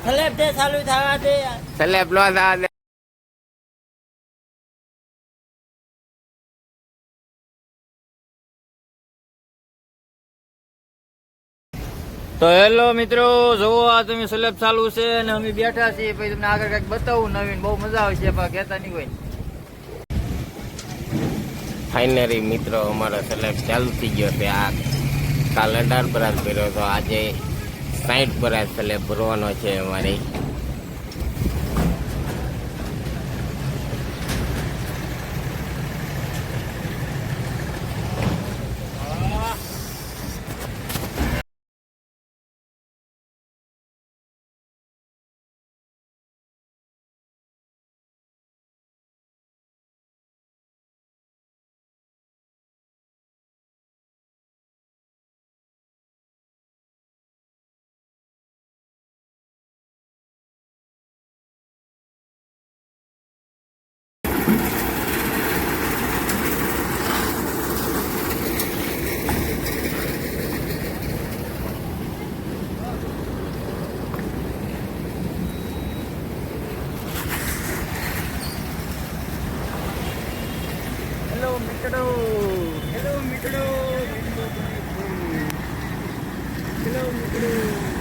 Slab દે ચાલુ થવા દે. Slab લો થવા દે. તો હેલો મિત્રો, જોવો આ તમે સ્લેબ ચાલુ છે અને અમે બેઠા છીએ. પછી તમને આગળ કંઈક બતાવું નવીન, બહુ મજા આવશે, પણ કહેતા નહીં હોય. ફાઇનલી મિત્રો અમારો સ્લેબ ચાલુ થઈ ગયો છે. આ કાલ 18 બરાત કર્યો તો આજે 60 બરાત સ્લેબ ભરવાનો છે અમારી. હેલો મિત્રો, હેલો મિત્રો, હેલો મિત્રો.